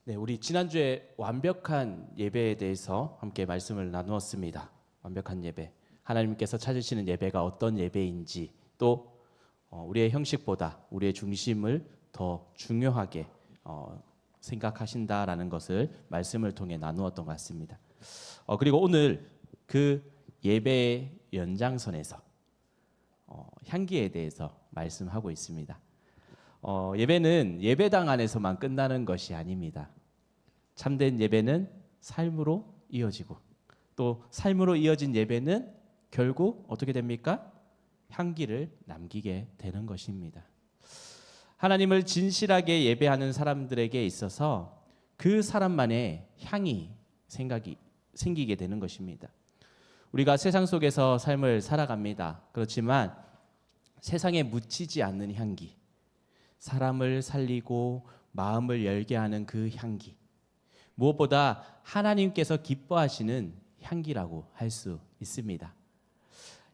네, 우리 지난주에 완벽한 예배에 대해서 함께 말씀을 나누었습니다. 완벽한 예배. 하나님께서 찾으시는 예배가 어떤 예배인지 또 우리의 형식보다 우리의 중심을 더 중요하게 생각하신다라는 것을 말씀을 통해 나누었던 것 같습니다. 그리고 오늘 그 예배의 연장선에서 향기에 대해서 말씀하고 있습니다. 예배는 예배당 안에서만 끝나는 것이 아닙니다. 참된 예배는 삶으로 이어지고 또 삶으로 이어진 예배는 결국 어떻게 됩니까? 향기를 남기게 되는 것입니다. 하나님을 진실하게 예배하는 사람들에게 있어서 그 사람만의 향이 생기게 되는 것입니다. 우리가 세상 속에서 삶을 살아갑니다. 그렇지만 세상에 묻히지 않는 향기, 사람을 살리고 마음을 열게 하는 그 향기, 무엇보다 하나님께서 기뻐하시는 향기라고 할 수 있습니다.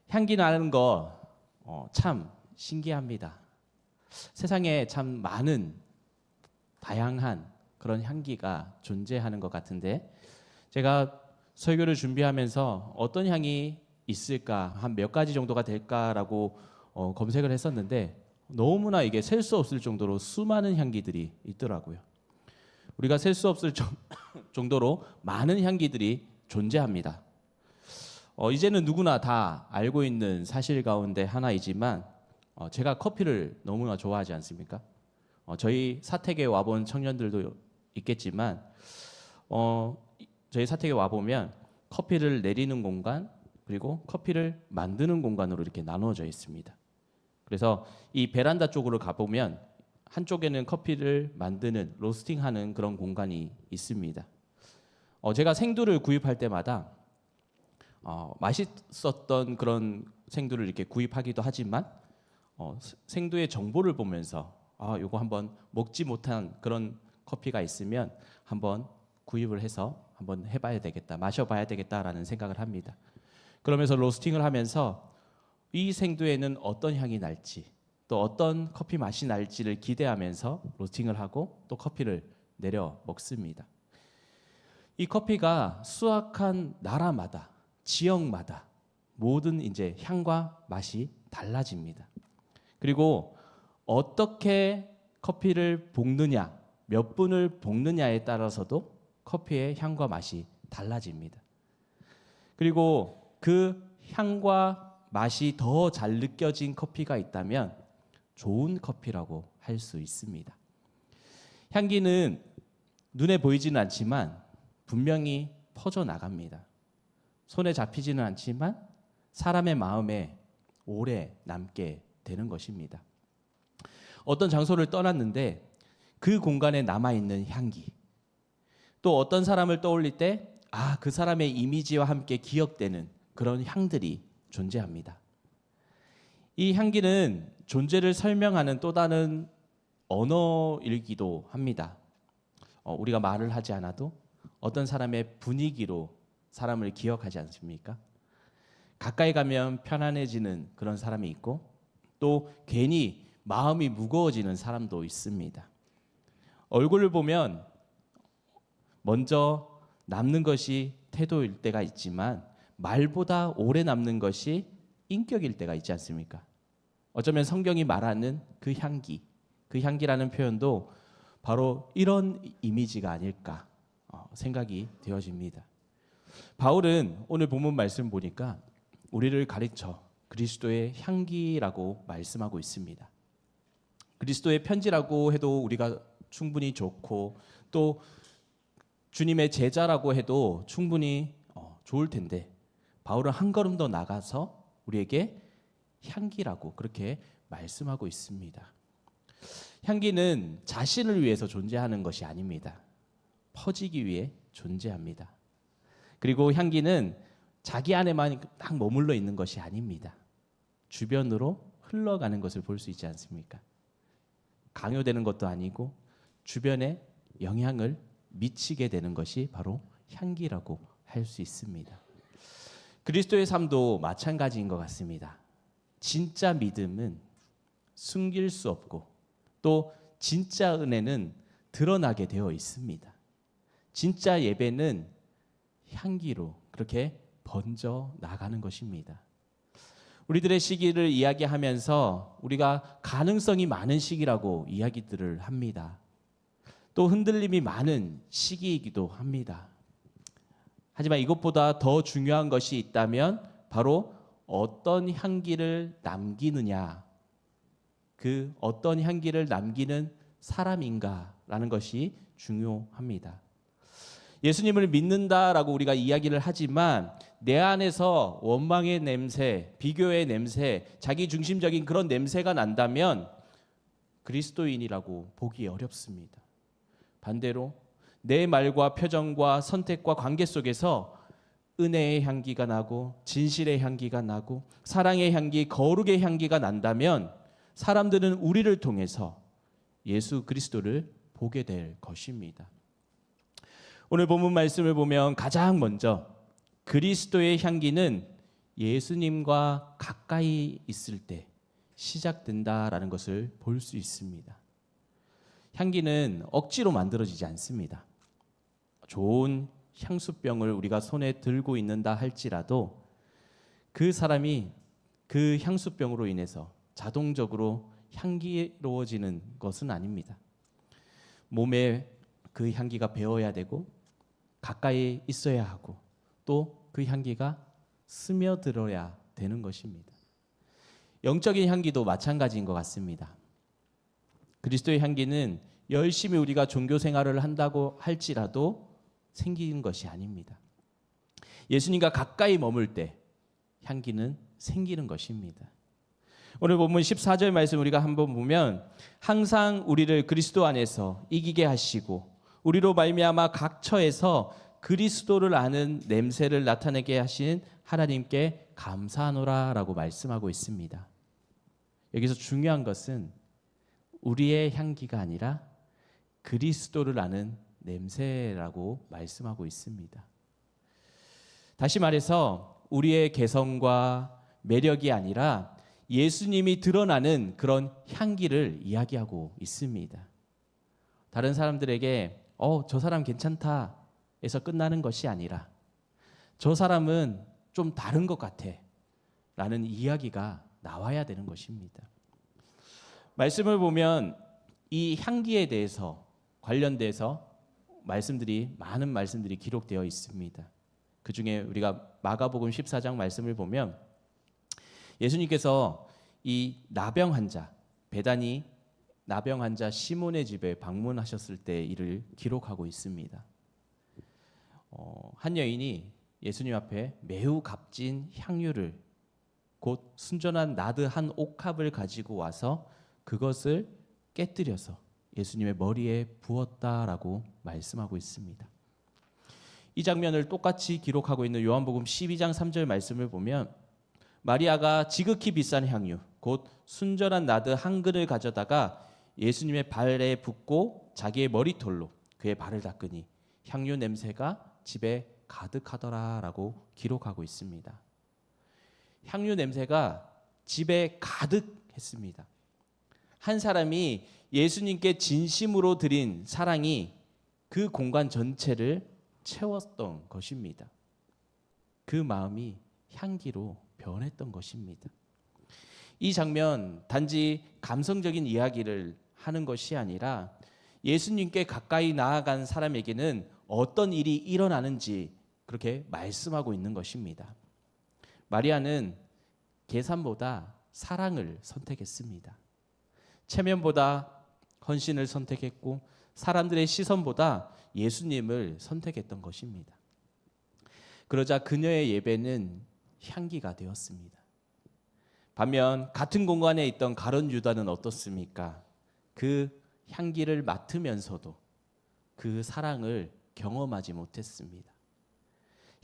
향기 나는 거 참 신기합니다. 세상에 참 많은 다양한 그런 향기가 존재하는 것 같은데, 제가 설교를 준비하면서 어떤 향이 있을까, 한 몇 가지 정도가 될까라고 검색을 했었는데 너무나 이게 셀 수 없을 정도로 수많은 향기들이 있더라고요. 우리가 셀 수 없을 정도로 많은 향기들이 존재합니다. 이제는 누구나 다 알고 있는 사실 가운데 하나이지만 제가 커피를 너무나 좋아하지 않습니까? 저희 사택에 와본 청년들도 있겠지만 저희 사택에 와보면 커피를 내리는 공간 그리고 커피를 만드는 공간으로 이렇게 나누어져 있습니다. 그래서 이 베란다 쪽으로 가보면 한쪽에는 커피를 만드는 로스팅하는 그런 공간이 있습니다. 제가 생두를 구입할 때마다 맛있었던 그런 생두를 이렇게 구입하기도 하지만 생두의 정보를 보면서 이거 한번 먹지 못한 그런 커피가 있으면 한번 구입을 해서 한번 해봐야 되겠다, 마셔봐야 되겠다라는 생각을 합니다. 그러면서 로스팅을 하면서 이 생두에는 어떤 향이 날지 또 어떤 커피 맛이 날지를 기대하면서 로스팅을 하고 또 커피를 내려 먹습니다. 이 커피가 수확한 나라마다 지역마다 모든 이제 향과 맛이 달라집니다. 그리고 어떻게 커피를 볶느냐, 몇 분을 볶느냐에 따라서도 커피의 향과 맛이 달라집니다. 그리고 그 향과 맛이 더 잘 느껴진 커피가 있다면 좋은 커피라고 할 수 있습니다. 향기는 눈에 보이지는 않지만 분명히 퍼져나갑니다. 손에 잡히지는 않지만 사람의 마음에 오래 남게 되는 것입니다. 어떤 장소를 떠났는데 그 공간에 남아있는 향기, 또 어떤 사람을 떠올릴 때 그 사람의 이미지와 함께 기억되는 그런 향들이 존재합니다. 이 향기는 존재를 설명하는 또 다른 언어이기도 합니다. 우리가 말을 하지 않아도 어떤 사람의 분위기로 사람을 기억하지 않습니까? 가까이 가면 편안해지는 그런 사람이 있고 또 괜히 마음이 무거워지는 사람도 있습니다. 얼굴을 보면 먼저 남는 것이 태도일 때가 있지만 말보다 오래 남는 것이 인격일 때가 있지 않습니까? 어쩌면 성경이 말하는 그 향기, 그 향기라는 표현도 바로 이런 이미지가 아닐까 생각이 되어집니다. 바울은 오늘 본문 말씀 보니까 우리를 가르쳐 그리스도의 향기라고 말씀하고 있습니다. 그리스도의 편지라고 해도 우리가 충분히 좋고 또 주님의 제자라고 해도 충분히 좋을 텐데 바울은 한 걸음 더 나가서 우리에게 향기라고 그렇게 말씀하고 있습니다. 향기는 자신을 위해서 존재하는 것이 아닙니다. 퍼지기 위해 존재합니다. 그리고 향기는 자기 안에만 딱 머물러 있는 것이 아닙니다. 주변으로 흘러가는 것을 볼 수 있지 않습니까? 강요되는 것도 아니고 주변에 영향을 미치게 되는 것이 바로 향기라고 할 수 있습니다. 그리스도의 삶도 마찬가지인 것 같습니다. 진짜 믿음은 숨길 수 없고 또 진짜 은혜는 드러나게 되어 있습니다. 진짜 예배는 향기로 그렇게 번져 나가는 것입니다. 우리들의 시기를 이야기하면서 우리가 가능성이 많은 시기라고 이야기들을 합니다. 또 흔들림이 많은 시기이기도 합니다. 하지만 이것보다 더 중요한 것이 있다면 바로 어떤 향기를 남기느냐, 그 어떤 향기를 남기는 사람인가라는 것이 중요합니다. 예수님을 믿는다라고 우리가 이야기를 하지만 내 안에서 원망의 냄새, 비교의 냄새, 자기 중심적인 그런 냄새가 난다면 그리스도인이라고 보기 어렵습니다. 반대로 내 말과 표정과 선택과 관계 속에서 은혜의 향기가 나고 진실의 향기가 나고 사랑의 향기, 거룩의 향기가 난다면 사람들은 우리를 통해서 예수 그리스도를 보게 될 것입니다. 오늘 본문 말씀을 보면 가장 먼저 그리스도의 향기는 예수님과 가까이 있을 때 시작된다라는 것을 볼 수 있습니다. 향기는 억지로 만들어지지 않습니다. 좋은 향수병을 우리가 손에 들고 있는다 할지라도 그 사람이 그 향수병으로 인해서 자동적으로 향기로워지는 것은 아닙니다. 몸에 그 향기가 배어야 되고 가까이 있어야 하고 또 그 향기가 스며들어야 되는 것입니다. 영적인 향기도 마찬가지인 것 같습니다. 그리스도의 향기는 열심히 우리가 종교 생활을 한다고 할지라도 생기는 것이 아닙니다. 예수님과 가까이 머물 때 향기는 생기는 것입니다. 오늘 본문 14절 말씀 우리가 한번 보면 항상 우리를 그리스도 안에서 이기게 하시고 우리로 말미암아 각 처에서 그리스도를 아는 냄새를 나타내게 하신 하나님께 감사하노라라고 말씀하고 있습니다. 여기서 중요한 것은 우리의 향기가 아니라 그리스도를 아는 냄새라고 말씀하고 있습니다. 다시 말해서 우리의 개성과 매력이 아니라 예수님이 드러나는 그런 향기를 이야기하고 있습니다. 다른 사람들에게 저 사람 괜찮다 에서 끝나는 것이 아니라 저 사람은 좀 다른 것 같아 라는 이야기가 나와야 되는 것입니다. 말씀을 보면 이 향기에 대해서 관련돼서 많은 말씀들이 기록되어 있습니다. 그 중에 우리가 마가복음 14장 말씀을 보면 예수님께서 이 나병 환자, 베다니 나병 환자 시몬의 집에 방문하셨을 때 이를 기록하고 있습니다. 한 여인이 예수님 앞에 매우 값진 향유를 곧 순전한 나드 한 옥합을 가지고 와서 그것을 깨뜨려서 예수님의 머리에 부었다라고 말씀하고 있습니다. 이 장면을 똑같이 기록하고 있는 요한복음 12장 3절 말씀을 보면 마리아가 지극히 비싼 향유 곧 순전한 나드 한 근을 가져다가 예수님의 발에 붓고 자기의 머리털로 그의 발을 닦으니 향유 냄새가 집에 가득하더라라고 기록하고 있습니다. 향유 냄새가 집에 가득했습니다. 한 사람이 예수님께 진심으로 드린 사랑이 그 공간 전체를 채웠던 것입니다. 그 마음이 향기로 변했던 것입니다. 이 장면 단지 감성적인 이야기를 하는 것이 아니라 예수님께 가까이 나아간 사람에게는 어떤 일이 일어나는지 그렇게 말씀하고 있는 것입니다. 마리아는 계산보다 사랑을 선택했습니다. 체면보다 헌신을 선택했고 사람들의 시선보다 예수님을 선택했던 것입니다. 그러자 그녀의 예배는 향기가 되었습니다. 반면 같은 공간에 있던 가룟 유다는 어떻습니까? 그 향기를 맡으면서도 그 사랑을 경험하지 못했습니다.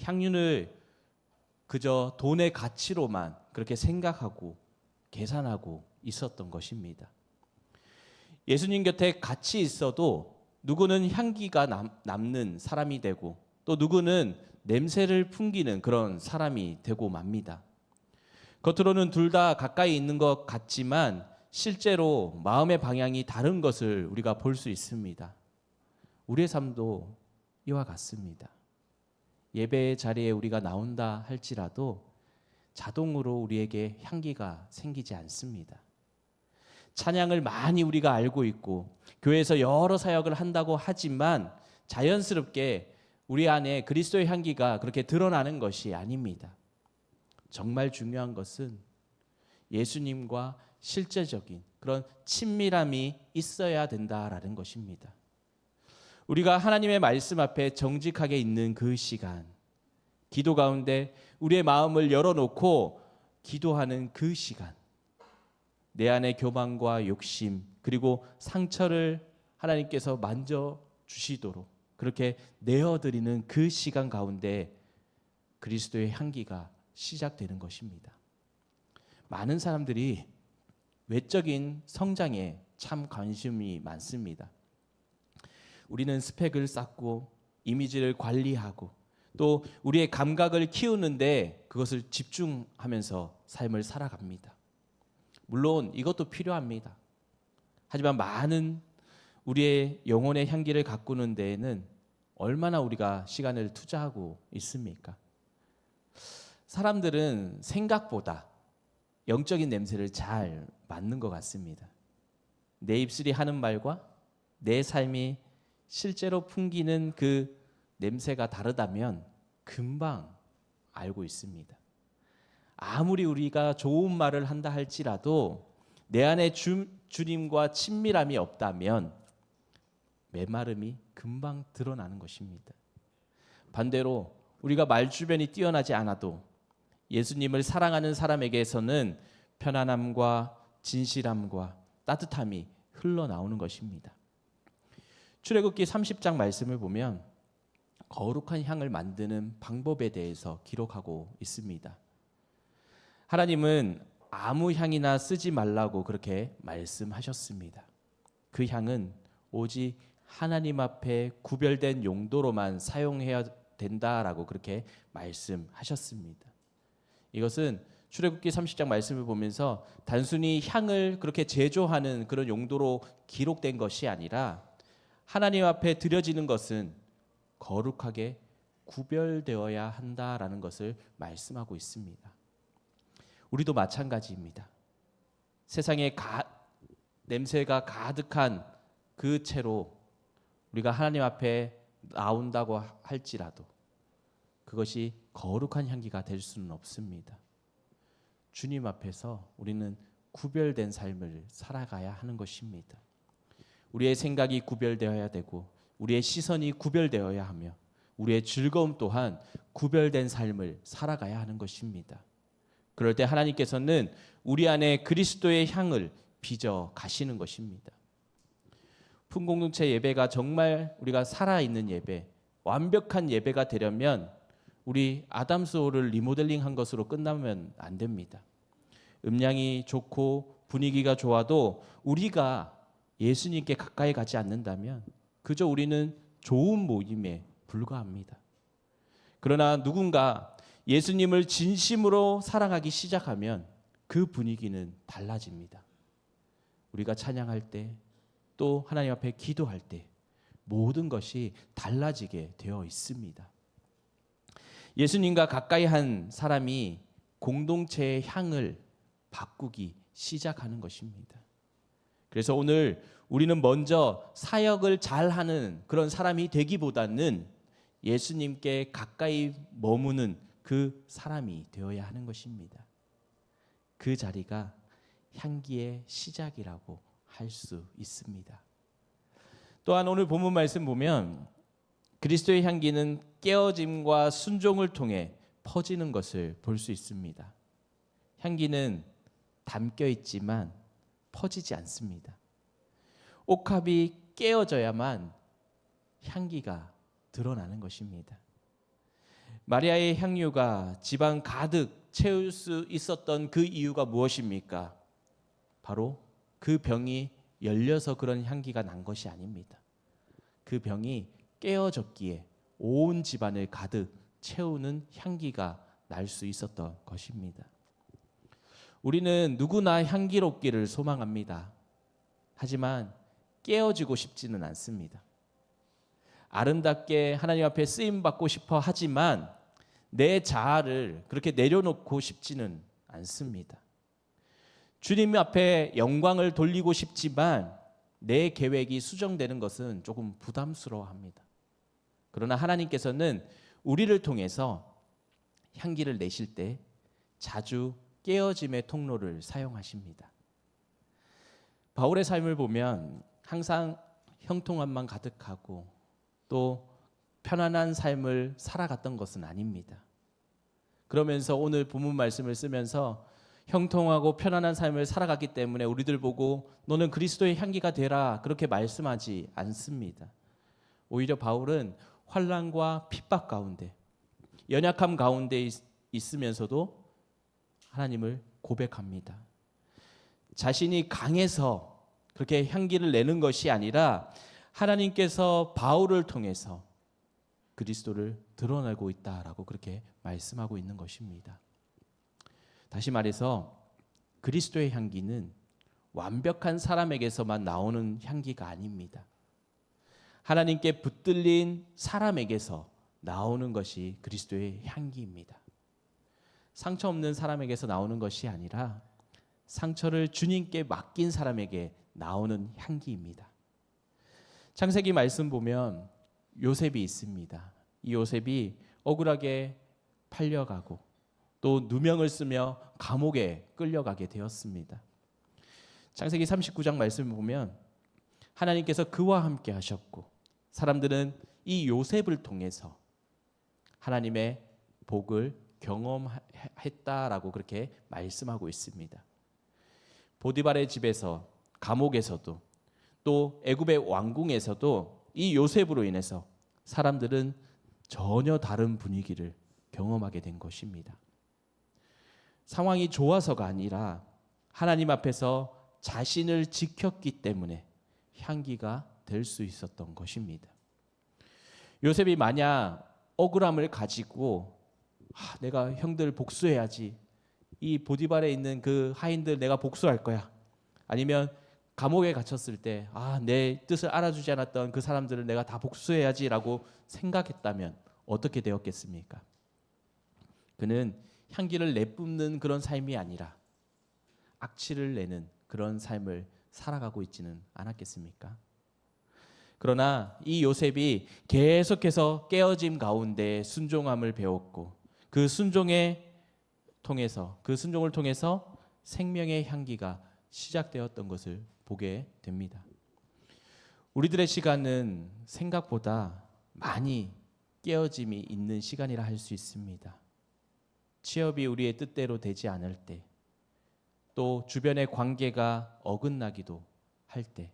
향유를 그저 돈의 가치로만 그렇게 생각하고 계산하고 있었던 것입니다. 예수님 곁에 같이 있어도 누구는 향기가 남는 사람이 되고 또 누구는 냄새를 풍기는 그런 사람이 되고 맙니다. 겉으로는 둘 다 가까이 있는 것 같지만 실제로 마음의 방향이 다른 것을 우리가 볼 수 있습니다. 우리의 삶도 이와 같습니다. 예배 자리에 우리가 나온다 할지라도 자동으로 우리에게 향기가 생기지 않습니다. 찬양을 많이 우리가 알고 있고 교회에서 여러 사역을 한다고 하지만 자연스럽게 우리 안에 그리스도의 향기가 그렇게 드러나는 것이 아닙니다. 정말 중요한 것은 예수님과 실제적인 그런 친밀함이 있어야 된다라는 것입니다. 우리가 하나님의 말씀 앞에 정직하게 있는 그 시간, 기도 가운데 우리의 마음을 열어놓고 기도하는 그 시간, 내 안의 교만과 욕심 그리고 상처를 하나님께서 만져주시도록 그렇게 내어드리는 그 시간 가운데 그리스도의 향기가 시작되는 것입니다. 많은 사람들이 외적인 성장에 참 관심이 많습니다. 우리는 스펙을 쌓고 이미지를 관리하고 또 우리의 감각을 키우는데 그것을 집중하면서 삶을 살아갑니다. 물론 이것도 필요합니다. 하지만 많은 우리의 영혼의 향기를 가꾸는 데에는 얼마나 우리가 시간을 투자하고 있습니까? 사람들은 생각보다 영적인 냄새를 잘 맡는 것 같습니다. 내 입술이 하는 말과 내 삶이 실제로 풍기는 그 냄새가 다르다면 금방 알고 있습니다. 아무리 우리가 좋은 말을 한다 할지라도 내 안에 주님과 친밀함이 없다면 메마름이 금방 드러나는 것입니다. 반대로 우리가 말주변이 뛰어나지 않아도 예수님을 사랑하는 사람에게서는 편안함과 진실함과 따뜻함이 흘러나오는 것입니다. 출애굽기 30장 말씀을 보면 거룩한 향을 만드는 방법에 대해서 기록하고 있습니다. 하나님은 아무 향이나 쓰지 말라고 그렇게 말씀하셨습니다. 그 향은 오직 하나님 앞에 구별된 용도로만 사용해야 된다라고 그렇게 말씀하셨습니다. 이것은 출애굽기 30장 말씀을 보면서 단순히 향을 그렇게 제조하는 그런 용도로 기록된 것이 아니라 하나님 앞에 드려지는 것은 거룩하게 구별되어야 한다라는 것을 말씀하고 있습니다. 우리도 마찬가지입니다. 세상에 냄새가 가득한 그 채로 우리가 하나님 앞에 나온다고 할지라도 그것이 거룩한 향기가 될 수는 없습니다. 주님 앞에서 우리는 구별된 삶을 살아가야 하는 것입니다. 우리의 생각이 구별되어야 되고 우리의 시선이 구별되어야 하며 우리의 즐거움 또한 구별된 삶을 살아가야 하는 것입니다. 그럴 때 하나님께서는 우리 안에 그리스도의 향을 빚어 가시는 것입니다. 품공동체 예배가 정말 우리가 살아있는 예배, 완벽한 예배가 되려면 우리 아담스홀을 리모델링한 것으로 끝나면 안 됩니다. 음량이 좋고 분위기가 좋아도 우리가 예수님께 가까이 가지 않는다면 그저 우리는 좋은 모임에 불과합니다. 그러나 누군가 예수님을 진심으로 사랑하기 시작하면 그 분위기는 달라집니다. 우리가 찬양할 때 또 하나님 앞에 기도할 때 모든 것이 달라지게 되어 있습니다. 예수님과 가까이 한 사람이 공동체의 향을 바꾸기 시작하는 것입니다. 그래서 오늘 우리는 먼저 사역을 잘하는 그런 사람이 되기보다는 예수님께 가까이 머무는 그 사람이 되어야 하는 것입니다. 그 자리가 향기의 시작이라고 할 수 있습니다. 또한 오늘 본문 말씀 보면 그리스도의 향기는 깨어짐과 순종을 통해 퍼지는 것을 볼 수 있습니다. 향기는 담겨 있지만 퍼지지 않습니다. 옥합이 깨어져야만 향기가 드러나는 것입니다. 마리아의 향유가 집안 가득 채울 수 있었던 그 이유가 무엇입니까? 바로 그 병이 열려서 그런 향기가 난 것이 아닙니다. 그 병이 깨어졌기에 온 집안을 가득 채우는 향기가 날 수 있었던 것입니다. 우리는 누구나 향기롭기를 소망합니다. 하지만 깨어지고 싶지는 않습니다. 아름답게 하나님 앞에 쓰임 받고 싶어 하지만 내 자아를 그렇게 내려놓고 싶지는 않습니다. 주님 앞에 영광을 돌리고 싶지만 내 계획이 수정되는 것은 조금 부담스러워합니다. 그러나 하나님께서는 우리를 통해서 향기를 내실 때 자주 깨어짐의 통로를 사용하십니다. 바울의 삶을 보면 항상 형통함만 가득하고 또 편안한 삶을 살아갔던 것은 아닙니다. 그러면서 오늘 본문 말씀을 쓰면서 형통하고 편안한 삶을 살아갔기 때문에 우리들 보고 너는 그리스도의 향기가 되라 그렇게 말씀하지 않습니다. 오히려 바울은 환난과 핍박 가운데 연약함 가운데 있으면서도 하나님을 고백합니다. 자신이 강해서 그렇게 향기를 내는 것이 아니라 하나님께서 바울을 통해서 그리스도를 드러내고 있다라고 그렇게 말씀하고 있는 것입니다. 다시 말해서 그리스도의 향기는 완벽한 사람에게서만 나오는 향기가 아닙니다. 하나님께 붙들린 사람에게서 나오는 것이 그리스도의 향기입니다. 상처 없는 사람에게서 나오는 것이 아니라 상처를 주님께 맡긴 사람에게 나오는 향기입니다. 창세기 말씀 보면 요셉이 있습니다. 이 요셉이 억울하게 팔려가고 또 누명을 쓰며 감옥에 끌려가게 되었습니다. 창세기 39장 말씀을 보면 하나님께서 그와 함께 하셨고 사람들은 이 요셉을 통해서 하나님의 복을 경험했다라고 그렇게 말씀하고 있습니다. 보디발의 집에서 감옥에서도 또 애굽의 왕궁에서도 이 요셉으로 인해서 사람들은 전혀 다른 분위기를 경험하게 된 것입니다. 상황이 좋아서가 아니라 하나님 앞에서 자신을 지켰기 때문에 향기가 될 수 있었던 것입니다. 요셉이 만약 억울함을 가지고 내가 형들 복수해야지, 이 보디발에 있는 그 하인들 내가 복수할 거야, 아니면 감옥에 갇혔을 때 내 뜻을 알아주지 않았던 그 사람들을 내가 다 복수해야지라고 생각했다면 어떻게 되었겠습니까? 그는 향기를 내뿜는 그런 삶이 아니라 악취를 내는 그런 삶을 살아가고 있지는 않았겠습니까? 그러나 이 요셉이 계속해서 깨어짐 가운데 순종함을 배웠고 그 순종을 통해서 생명의 향기가 시작되었던 것을 보게 됩니다. 우리들의 시간은 생각보다 많이 깨어짐이 있는 시간이라 할 수 있습니다. 취업이 우리의 뜻대로 되지 않을 때, 또 주변의 관계가 어긋나기도 할 때,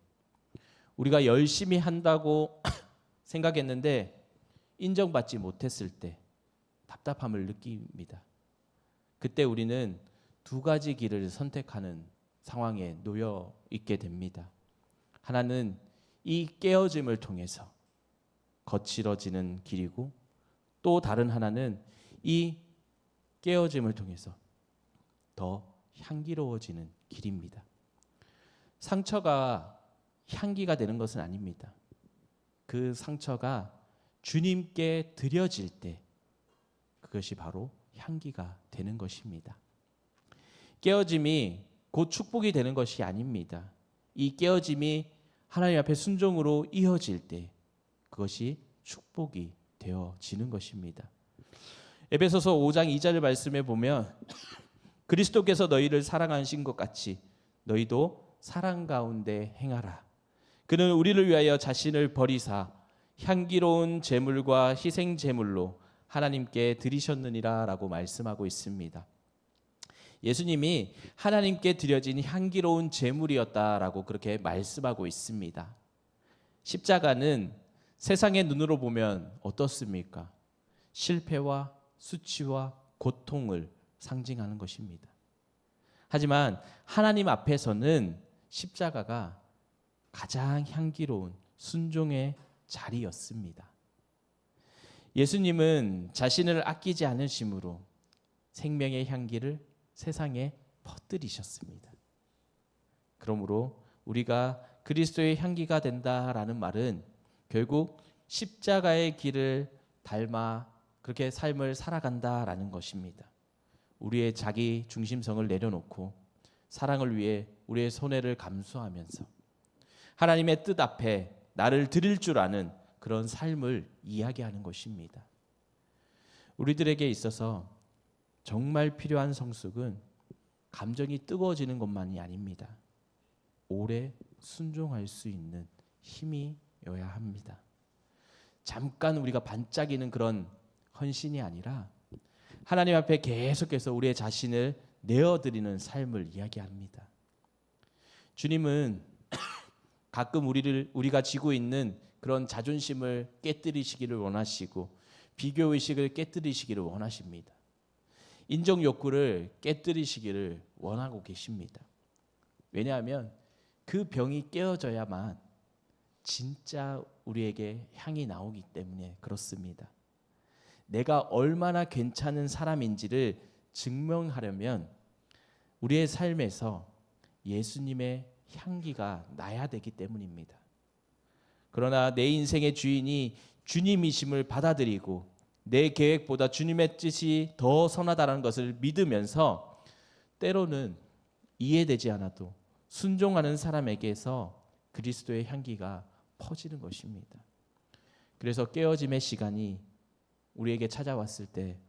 우리가 열심히 한다고 생각했는데 인정받지 못했을 때 답답함을 느낍니다. 그때 우리는 두 가지 길을 선택하는 상황에 놓여 있게 됩니다. 하나는 이 깨어짐을 통해서 거칠어지는 길이고, 또 다른 하나는 이 깨어짐을 통해서 더 향기로워지는 길입니다. 상처가 향기가 되는 것은 아닙니다. 그 상처가 주님께 드려질 때 그것이 바로 향기가 되는 것입니다. 깨어짐이 곧 축복이 되는 것이 아닙니다. 이 깨어짐이 하나님 앞에 순종으로 이어질 때 그것이 축복이 되어지는 것입니다. 에베소서 5장 2절 말씀에 보면 그리스도께서 너희를 사랑하신 것 같이 너희도 사랑 가운데 행하라. 그는 우리를 위하여 자신을 버리사 향기로운 제물과 희생 제물로 하나님께 드리셨느니라 라고 말씀하고 있습니다. 예수님이 하나님께 드려진 향기로운 제물이었다라고 그렇게 말씀하고 있습니다. 십자가는 세상의 눈으로 보면 어떻습니까? 실패와 수치와 고통을 상징하는 것입니다. 하지만 하나님 앞에서는 십자가가 가장 향기로운 순종의 자리였습니다. 예수님은 자신을 아끼지 않으심으로 생명의 향기를 세상에 퍼뜨리셨습니다. 그러므로 우리가 그리스도의 향기가 된다라는 말은 결국 십자가의 길을 닮아 그렇게 삶을 살아간다라는 것입니다. 우리의 자기 중심성을 내려놓고 사랑을 위해 우리의 손해를 감수하면서 하나님의 뜻 앞에 나를 드릴 줄 아는 그런 삶을 이야기하는 것입니다. 우리들에게 있어서 정말 필요한 성숙은 감정이 뜨거워지는 것만이 아닙니다. 오래 순종할 수 있는 힘이어야 합니다. 잠깐 우리가 반짝이는 그런 헌신이 아니라 하나님 앞에 계속해서 우리의 자신을 내어드리는 삶을 이야기합니다. 주님은 가끔 우리가 지고 있는 그런 자존심을 깨뜨리시기를 원하시고 비교의식을 깨뜨리시기를 원하십니다. 인정 욕구를 깨뜨리시기를 원하고 계십니다. 왜냐하면 그 병이 깨어져야만 진짜 우리에게 향이 나오기 때문에 그렇습니다. 내가 얼마나 괜찮은 사람인지를 증명하려면 우리의 삶에서 예수님의 향기가 나야 되기 때문입니다. 그러나 내 인생의 주인이 주님이심을 받아들이고 내 계획보다 주님의 뜻이 더 선하다는 것을 믿으면서 때로는 이해되지 않아도 순종하는 사람에게서 그리스도의 향기가 퍼지는 것입니다. 그래서 깨어짐의 시간이 우리에게 찾아왔을 때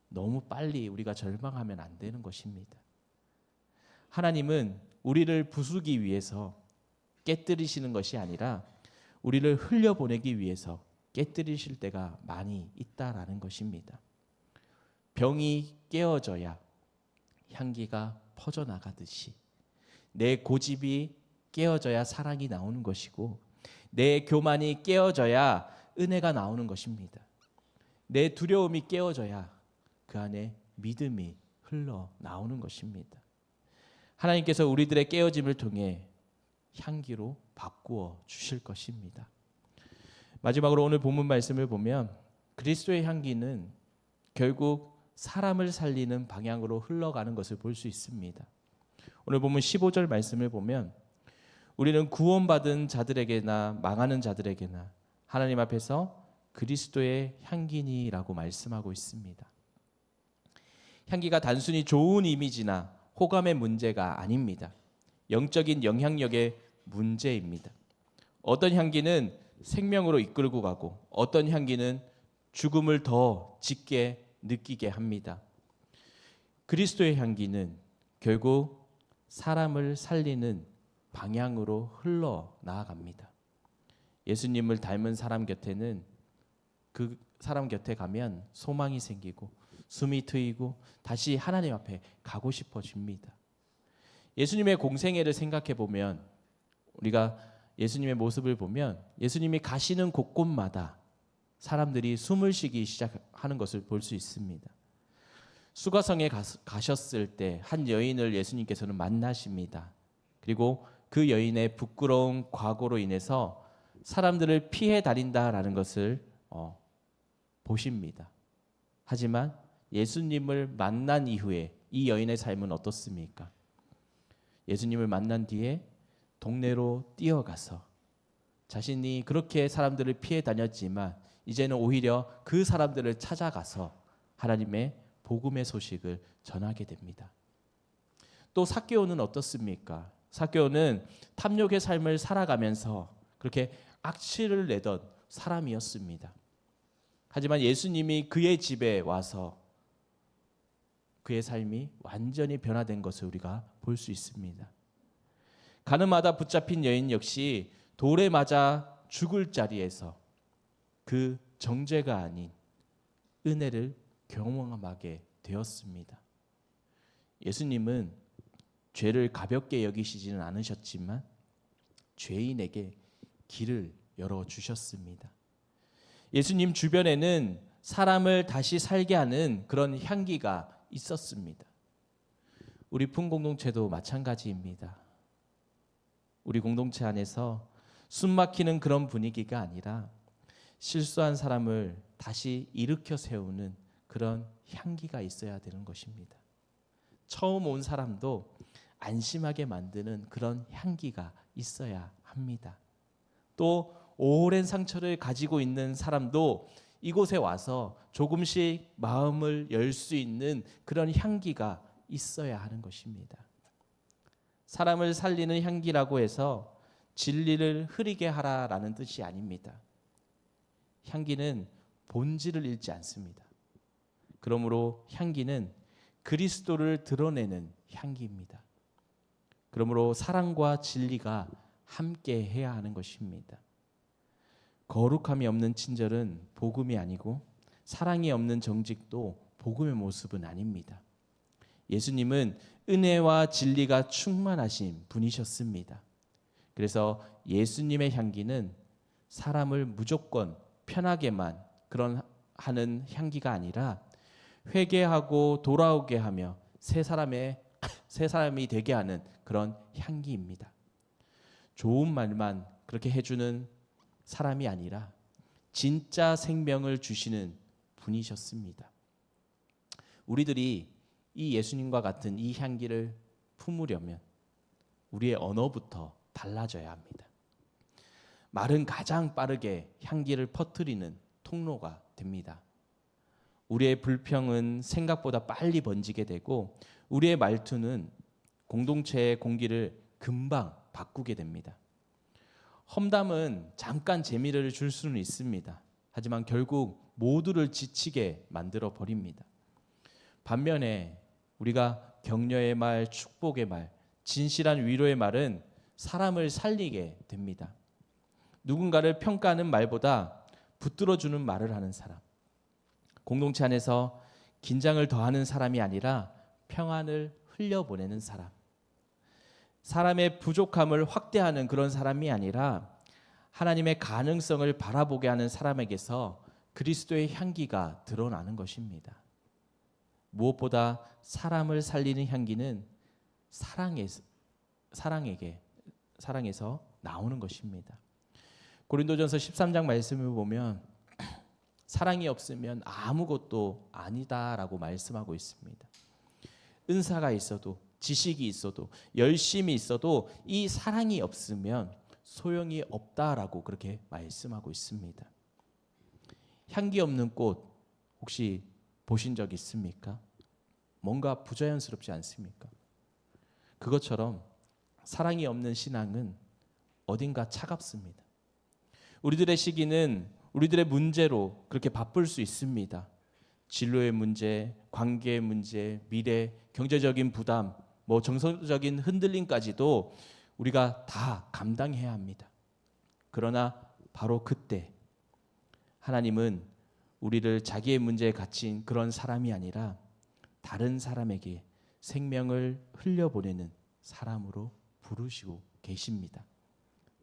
너무 빨리 우리가 절망하면 안 되는 것입니다. 하나님은 우리를 부수기 위해서 깨뜨리시는 것이 아니라 우리를 흘려보내기 위해서 깨뜨리실 때가 많이 있다라는 것입니다. 병이 깨어져야 향기가 퍼져나가듯이 내 고집이 깨어져야 사랑이 나오는 것이고 내 교만이 깨어져야 은혜가 나오는 것입니다. 내 두려움이 깨어져야 그 안에 믿음이 흘러나오는 것입니다. 하나님께서 우리들의 깨어짐을 통해 향기로 바꾸어 주실 것입니다. 마지막으로 오늘 본문 말씀을 보면 그리스도의 향기는 결국 사람을 살리는 방향으로 흘러가는 것을 볼 수 있습니다. 오늘 본문 15절 말씀을 보면 우리는 구원받은 자들에게나 망하는 자들에게나 하나님 앞에서 그리스도의 향기니라고 말씀하고 있습니다. 향기가 단순히 좋은 이미지나 호감의 문제가 아닙니다. 영적인 영향력의 문제입니다. 어떤 향기는 생명으로 이끌고 가고 어떤 향기는 죽음을 더 짙게 느끼게 합니다. 그리스도의 향기는 결국 사람을 살리는 방향으로 흘러나아갑니다. 예수님을 닮은 사람 곁에는 그 사람 곁에 가면 소망이 생기고 숨이 트이고 다시 하나님 앞에 가고 싶어집니다. 예수님의 공생애를 생각해 보면 우리가 예수님의 모습을 보면 예수님이 가시는 곳곳마다 사람들이 숨을 쉬기 시작하는 것을 볼 수 있습니다. 수가성에 가셨을 때 한 여인을 예수님께서는 만나십니다. 그리고 그 여인의 부끄러운 과거로 인해서 사람들을 피해 다닌다라는 것을 보십니다. 하지만 예수님을 만난 이후에 이 여인의 삶은 어떻습니까? 예수님을 만난 뒤에 동네로 뛰어가서 자신이 그렇게 사람들을 피해 다녔지만 이제는 오히려 그 사람들을 찾아가서 하나님의 복음의 소식을 전하게 됩니다. 또 삭개오는 어떻습니까? 삭개오는 탐욕의 삶을 살아가면서 그렇게 악취를 내던 사람이었습니다. 하지만 예수님이 그의 집에 와서 그의 삶이 완전히 변화된 것을 우리가 볼 수 있습니다. 가늠하다 붙잡힌 여인 역시 돌에 맞아 죽을 자리에서 그 정죄가 아닌 은혜를 경험하게 되었습니다. 예수님은 죄를 가볍게 여기시지는 않으셨지만 죄인에게 길을 열어주셨습니다. 예수님 주변에는 사람을 다시 살게 하는 그런 향기가 있었습니다. 우리 품공동체도 마찬가지입니다. 우리 공동체 안에서 숨막히는 그런 분위기가 아니라 실수한 사람을 다시 일으켜 세우는 그런 향기가 있어야 되는 것입니다. 처음 온 사람도 안심하게 만드는 그런 향기가 있어야 합니다. 또 오랜 상처를 가지고 있는 사람도 이곳에 와서 조금씩 마음을 열 수 있는 그런 향기가 있어야 하는 것입니다. 사람을 살리는 향기라고 해서 진리를 흐리게 하라라는 뜻이 아닙니다. 향기는 본질을 잃지 않습니다. 그러므로 향기는 그리스도를 드러내는 향기입니다. 그러므로 사랑과 진리가 함께 해야 하는 것입니다. 거룩함이 없는 친절은 복음이 아니고 사랑이 없는 정직도 복음의 모습은 아닙니다. 예수님은 은혜와 진리가 충만하신 분이셨습니다. 그래서 예수님의 향기는 사람을 무조건 편하게만 그런 하는 향기가 아니라 회개하고 돌아오게 하며 새 사람이 되게 하는 그런 향기입니다. 좋은 말만 그렇게 해주는 사람이 아니라 진짜 생명을 주시는 분이셨습니다. 우리들이 이 예수님과 같은 이 향기를 품으려면 우리의 언어부터 달라져야 합니다. 말은 가장 빠르게 향기를 퍼뜨리는 통로가 됩니다. 우리의 불평은 생각보다 빨리 번지게 되고 우리의 말투는 공동체의 공기를 금방 바꾸게 됩니다. 험담은 잠깐 재미를 줄 수는 있습니다. 하지만 결국 모두를 지치게 만들어 버립니다. 반면에 우리가 격려의 말, 축복의 말, 진실한 위로의 말은 사람을 살리게 됩니다. 누군가를 평가하는 말보다 붙들어주는 말을 하는 사람, 공동체 안에서 긴장을 더하는 사람이 아니라 평안을 흘려보내는 사람, 사람의 부족함을 확대하는 그런 사람이 아니라 하나님의 가능성을 바라보게 하는 사람에게서 그리스도의 향기가 드러나는 것입니다. 무엇보다 사람을 살리는 향기는 사랑에서 나오는 것입니다. 고린도전서 13장 말씀을 보면 사랑이 없으면 아무것도 아니다라고 말씀하고 있습니다. 은사가 있어도 지식이 있어도 열심이 있어도 이 사랑이 없으면 소용이 없다라고 그렇게 말씀하고 있습니다. 향기 없는 꽃 혹시 보신 적 있습니까? 뭔가 부자연스럽지 않습니까? 그것처럼 사랑이 없는 신앙은 어딘가 차갑습니다. 우리들의 시기는 우리들의 문제로 그렇게 바쁠 수 있습니다. 진로의 문제, 관계의 문제, 미래, 경제적인 부담, 정서적인 흔들림까지도 우리가 다 감당해야 합니다. 그러나 바로 그때 하나님은 우리를 자기의 문제에 갇힌 그런 사람이 아니라 다른 사람에게 생명을 흘려보내는 사람으로 부르시고 계십니다.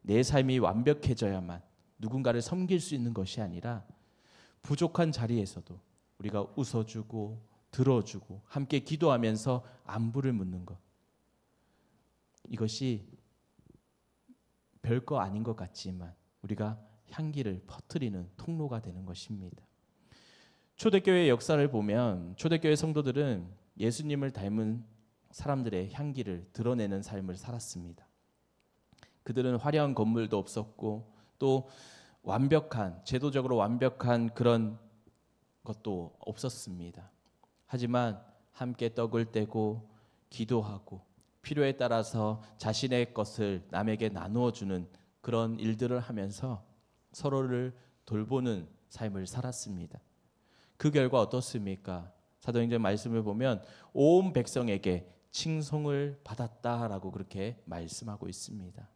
내 삶이 완벽해져야만 누군가를 섬길 수 있는 것이 아니라 부족한 자리에서도 우리가 웃어주고 들어주고 함께 기도하면서 안부를 묻는 것, 이것이 별거 아닌 것 같지만 우리가 향기를 퍼뜨리는 통로가 되는 것입니다. 초대교회의 역사를 보면 초대교회 성도들은 예수님을 닮은 사람들의 향기를 드러내는 삶을 살았습니다. 그들은 화려한 건물도 없었고 또 제도적으로 완벽한 그런 것도 없었습니다. 하지만 함께 떡을 떼고 기도하고 필요에 따라서 자신의 것을 남에게 나누어 주는 그런 일들을 하면서 서로를 돌보는 삶을 살았습니다. 그 결과 어떻습니까? 사도행전 말씀을 보면 온 백성에게 칭송을 받았다라고 그렇게 말씀하고 있습니다.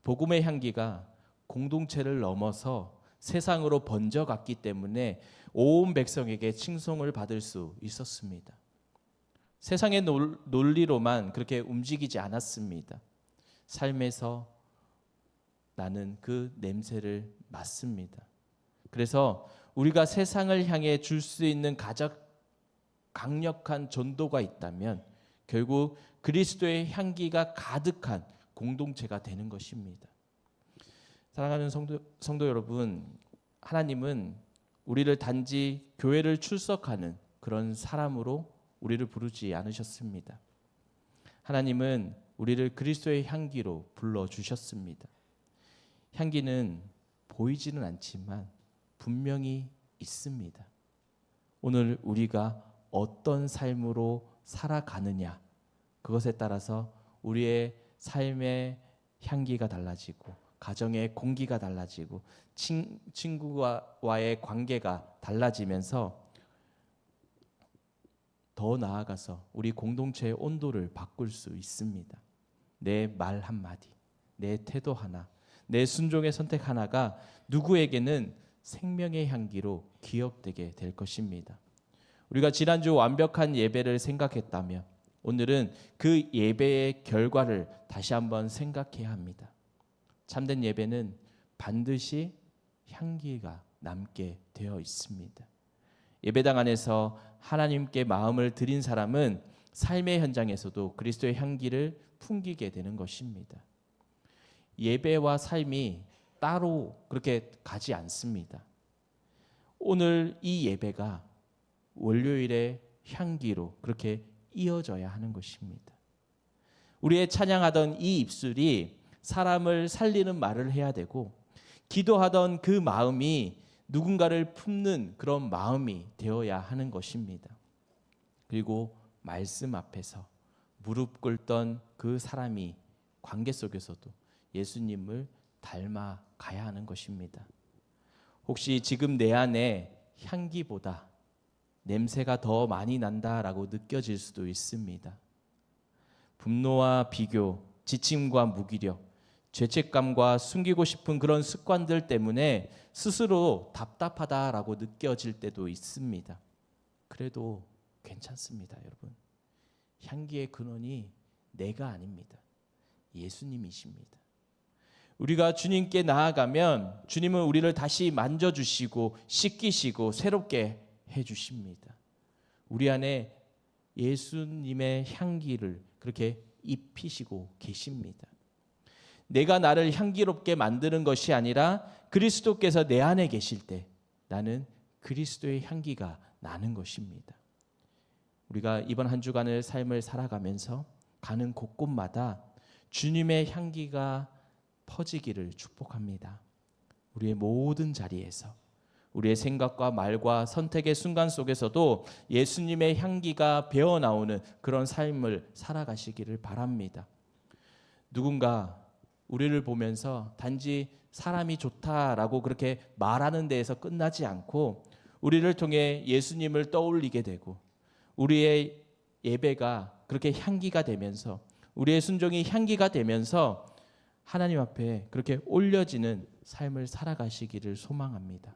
복음의 향기가 공동체를 넘어서 세상으로 번져갔기 때문에 온 백성에게 칭송을 받을 수 있었습니다. 세상의 논리로만 그렇게 움직이지 않았습니다. 삶에서 나는 그 냄새를 맡습니다. 그래서 우리가 세상을 향해 줄 수 있는 가장 강력한 전도가 있다면 결국 그리스도의 향기가 가득한 공동체가 되는 것입니다. 사랑하는 성도 여러분, 하나님은 우리를 단지 교회를 출석하는 그런 사람으로 우리를 부르지 않으셨습니다. 하나님은 우리를 그리스도의 향기로 불러주셨습니다. 향기는 보이지는 않지만 분명히 있습니다. 오늘 우리가 어떤 삶으로 살아가느냐, 그것에 따라서 우리의 삶의 향기가 달라지고 가정의 공기가 달라지고 친구와의 관계가 달라지면서 더 나아가서 우리 공동체의 온도를 바꿀 수 있습니다. 내 말 한마디, 내 태도 하나, 내 순종의 선택 하나가 누구에게는 생명의 향기로 기억되게 될 것입니다. 우리가 지난주 완벽한 예배를 생각했다면 오늘은 그 예배의 결과를 다시 한번 생각해야 합니다. 참된 예배는 반드시 향기가 남게 되어 있습니다. 예배당 안에서 하나님께 마음을 드린 사람은 삶의 현장에서도 그리스도의 향기를 풍기게 되는 것입니다. 예배와 삶이 따로 그렇게 가지 않습니다. 오늘 이 예배가 월요일의 향기로 그렇게 이어져야 하는 것입니다. 우리의 찬양하던 이 입술이 사람을 살리는 말을 해야 되고, 기도하던 그 마음이 누군가를 품는 그런 마음이 되어야 하는 것입니다. 그리고 말씀 앞에서 무릎 꿇던 그 사람이 관계 속에서도 예수님을 닮아 가야 하는 것입니다. 혹시 지금 내 안에 향기보다 냄새가 더 많이 난다라고 느껴질 수도 있습니다. 분노와 비교, 지침과 무기력, 죄책감과 숨기고 싶은 그런 습관들 때문에 스스로 답답하다라고 느껴질 때도 있습니다. 그래도 괜찮습니다, 여러분. 향기의 근원이 내가 아닙니다. 예수님이십니다. 우리가 주님께 나아가면 주님은 우리를 다시 만져주시고 씻기시고 새롭게 해주십니다. 우리 안에 예수님의 향기를 그렇게 입히시고 계십니다. 내가 나를 향기롭게 만드는 것이 아니라 그리스도께서 내 안에 계실 때 나는 그리스도의 향기가 나는 것입니다. 우리가 이번 한 주간의 삶을 살아가면서 가는 곳곳마다 주님의 향기가 퍼지기를 축복합니다. 우리의 모든 자리에서 우리의 생각과 말과 선택의 순간 속에서도 예수님의 향기가 배어나오는 그런 삶을 살아가시기를 바랍니다. 누군가 우리를 보면서 단지 사람이 좋다라고 그렇게 말하는 데에서 끝나지 않고 우리를 통해 예수님을 떠올리게 되고 우리의 예배가 그렇게 향기가 되면서 우리의 순종이 향기가 되면서 하나님 앞에 그렇게 올려지는 삶을 살아가시기를 소망합니다.